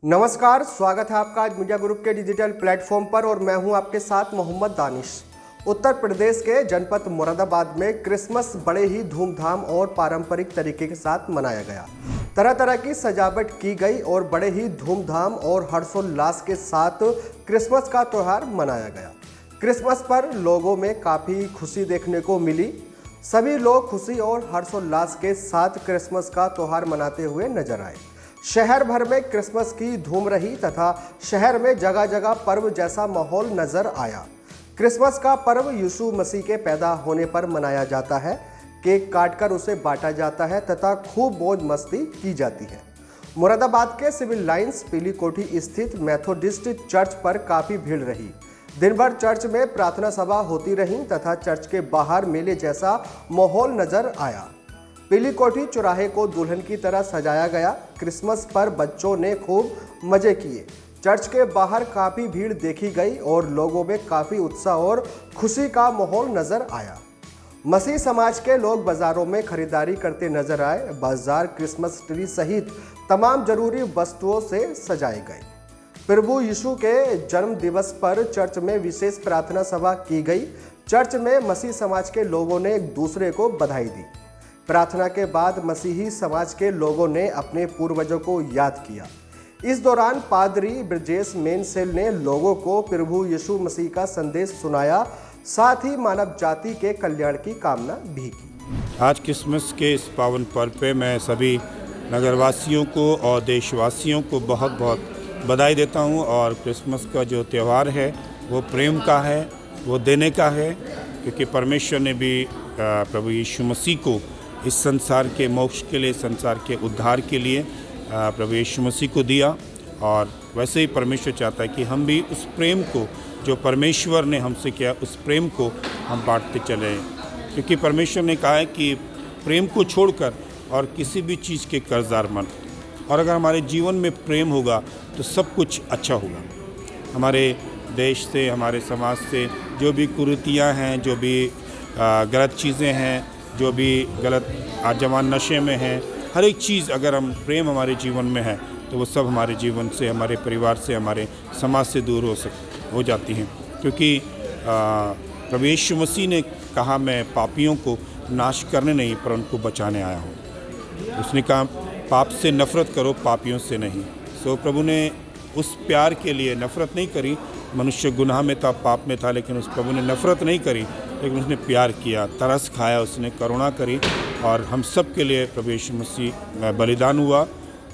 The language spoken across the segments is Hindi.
नमस्कार, स्वागत है आपका आज मीडिया ग्रुप के डिजिटल प्लेटफॉर्म पर और मैं हूं आपके साथ मोहम्मद दानिश। उत्तर प्रदेश के जनपद मुरादाबाद में क्रिसमस बड़े ही धूमधाम और पारंपरिक तरीके के साथ मनाया गया। तरह तरह की सजावट की गई और बड़े ही धूमधाम और हर्षोल्लास के साथ क्रिसमस का त्यौहार मनाया गया। क्रिसमस पर लोगों में काफ़ी खुशी देखने को मिली। सभी लोग खुशी और हर्षोल्लास के साथ क्रिसमस का त्यौहार मनाते हुए नजर आए। शहर भर में क्रिसमस की धूम रही तथा शहर में जगह जगह पर्व जैसा माहौल नजर आया। क्रिसमस का पर्व यीशु मसीह के पैदा होने पर मनाया जाता है। केक काटकर उसे बांटा जाता है तथा खूब मौज मस्ती की जाती है। मुरादाबाद के सिविल लाइंस पीली कोठी स्थित मेथोडिस्ट चर्च पर काफ़ी भीड़ रही। दिन भर चर्च में प्रार्थना सभा होती रही तथा चर्च के बाहर मेले जैसा माहौल नजर आया। पीली कोठी चौराहे को दुल्हन की तरह सजाया गया। क्रिसमस पर बच्चों ने खूब मजे किए। चर्च के बाहर काफ़ी भीड़ देखी गई और लोगों में काफ़ी उत्साह और खुशी का माहौल नजर आया। मसीह समाज के लोग बाजारों में खरीदारी करते नजर आए। बाजार क्रिसमस ट्री सहित तमाम जरूरी वस्तुओं से सजाए गए। प्रभु यीशु के जन्म दिवस पर चर्च में विशेष प्रार्थना सभा की गई। चर्च में मसीह समाज के लोगों ने एक दूसरे को बधाई दी। प्रार्थना के बाद मसीही समाज के लोगों ने अपने पूर्वजों को याद किया। इस दौरान पादरी ब्रजेश मेनसेल ने लोगों को प्रभु यीशु मसीह का संदेश सुनाया, साथ ही मानव जाति के कल्याण की कामना भी की। आज क्रिसमस के इस पावन पर्व पे मैं सभी नगरवासियों को और देशवासियों को बहुत बहुत बधाई देता हूँ। और क्रिसमस का जो त्यौहार है वो प्रेम का है, वो देने का है, क्योंकि परमेश्वर ने भी प्रभु यीशु मसीह को इस संसार के मोक्ष के लिए, संसार के उद्धार के लिए प्रभु यीशु मसीह को दिया। और वैसे ही परमेश्वर चाहता है कि हम भी उस प्रेम को जो परमेश्वर ने हमसे किया, उस प्रेम को हम बांटते चले, क्योंकि परमेश्वर ने कहा है कि प्रेम को छोड़कर और किसी भी चीज़ के कर्जदार मत। और अगर हमारे जीवन में प्रेम होगा तो सब कुछ अच्छा होगा। हमारे देश से, हमारे समाज से जो भी कुरीतियाँ हैं, जो भी गलत चीज़ें हैं, जो भी गलत जवान नशे में है, हर एक चीज़ अगर हम प्रेम हमारे जीवन में है तो वो सब हमारे जीवन से, हमारे परिवार से, हमारे समाज से दूर हो जाती हैं। क्योंकि प्रभु यीशु मसीह ने कहा, मैं पापियों को नाश करने नहीं पर उनको बचाने आया हूँ। उसने कहा पाप से नफ़रत करो, पापियों से नहीं। सो प्रभु ने उस प्यार के लिए नफ़रत नहीं करी। मनुष्य गुनाह में था, पाप में था, लेकिन उस प्रभु ने नफ़रत नहीं करी, लेकिन उसने प्यार किया, तरस खाया, उसने करुणा करी और हम सब के लिए प्रभु यीशु मसीह बलिदान हुआ।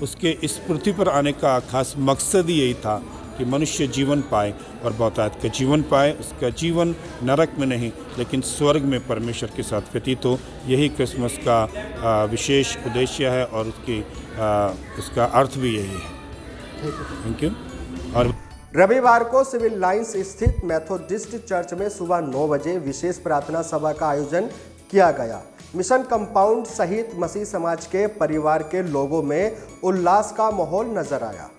उसके इस पृथ्वी पर आने का खास मकसद ही यही था कि मनुष्य जीवन पाए और बहुतायत का जीवन पाए। उसका जीवन नरक में नहीं लेकिन स्वर्ग में परमेश्वर के साथ व्यतीत हो। यही क्रिसमस का विशेष उद्देश्य है और उसका अर्थ भी यही है। Thank you. और रविवार को सिविल लाइंस स्थित मेथोडिस्ट चर्च में सुबह 9 बजे विशेष प्रार्थना सभा का आयोजन किया गया। मिशन कंपाउंड सहित मसीह समाज के परिवार के लोगों में उल्लास का माहौल नजर आया।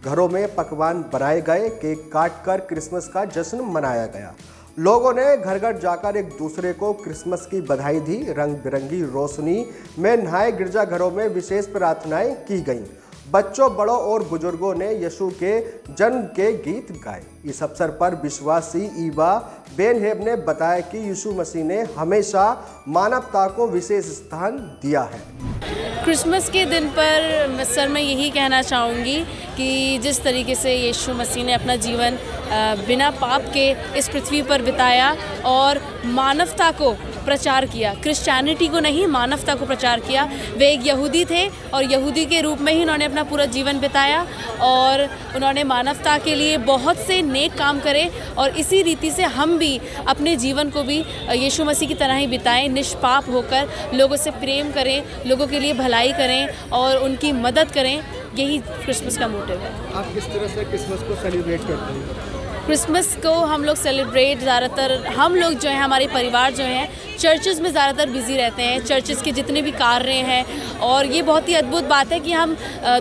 घरों में पकवान बनाए गए, केक काटकर क्रिसमस का जश्न मनाया गया। लोगों ने घर घर जाकर एक दूसरे को क्रिसमस की बधाई दी। रंग बिरंगी रोशनी में नहाए गिरजाघरों में विशेष प्रार्थनाएं की गईं। बच्चों, बड़ों और बुजुर्गों ने यीशु के जन्म के गीत गाए। इस अवसर पर विश्वासी ईवा बेनहेब ने बताया कि यीशु मसीह ने हमेशा मानवता को विशेष स्थान दिया है। क्रिसमस के दिन पर सर मैं यही कहना चाहूँगी कि जिस तरीके से यीशु मसीह ने अपना जीवन बिना पाप के इस पृथ्वी पर बिताया और मानवता को प्रचार किया, क्रिश्चियनिटी को नहीं, मानवता को प्रचार किया। वे एक यहूदी थे और यहूदी के रूप में ही उन्होंने अपना पूरा जीवन बिताया और उन्होंने मानवता के लिए बहुत से नेक काम करे। और इसी रीति से हम भी अपने जीवन को भी यीशु मसीह की तरह ही बिताएं, निष्पाप होकर लोगों से प्रेम करें, लोगों के लिए भलाई करें और उनकी मदद करें। यही क्रिसमस का मोटिव है। आप किस तरह से क्रिसमस को सेलिब्रेट करते हैं? क्रिसमस को हम लोग सेलिब्रेट ज़्यादातर हम लोग जो हैं, हमारे परिवार जो हैं, चर्चेज़ में ज़्यादातर बिज़ी रहते हैं। चर्चेज़ के जितने भी कार्य हैं, और ये बहुत ही अद्भुत बात है कि हम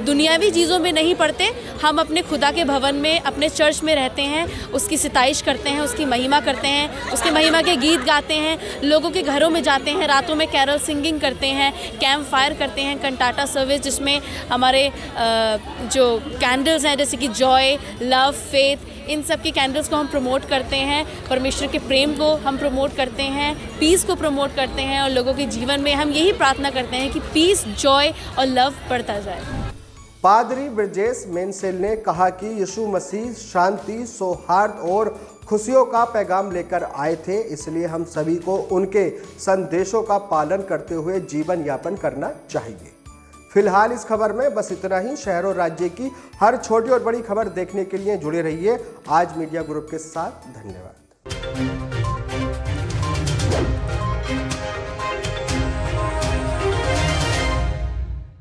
दुनियावी चीज़ों में नहीं पढ़ते, हम अपने खुदा के भवन में, अपने चर्च में रहते हैं, उसकी सिताइश करते हैं, उसकी महिमा करते हैं, उसके महिमा के गीत गाते हैं, लोगों के घरों में जाते हैं, रातों में कैरल सिंगिंग करते हैं, कैंप फायर करते हैं, कंटाटा सर्विस जिसमें हमारे जो कैंडल्स हैं जैसे कि जॉय, लव, फेथ, इन सब की कैंडल्स को हम प्रमोट करते हैं। परमेश्वर के प्रेम को हम प्रमोट करते हैं, पीस को प्रमोट करते हैं, और लोगों के जीवन में हम यही प्रार्थना करते हैं कि पीस, जॉय और लव बढ़ता जाए। पादरी ब्रजेश मेनसेल ने कहा कि यीशु मसीह शांति, सौहार्द और खुशियों का पैगाम लेकर आए थे, इसलिए हम सभी को उनके संदेशों का पालन करते हुए जीवन यापन करना चाहिए। फिलहाल इस खबर में बस इतना ही। शहर और राज्य की हर छोटी और बड़ी खबर देखने के लिए जुड़े रहिए आज मीडिया ग्रुप के साथ। धन्यवाद।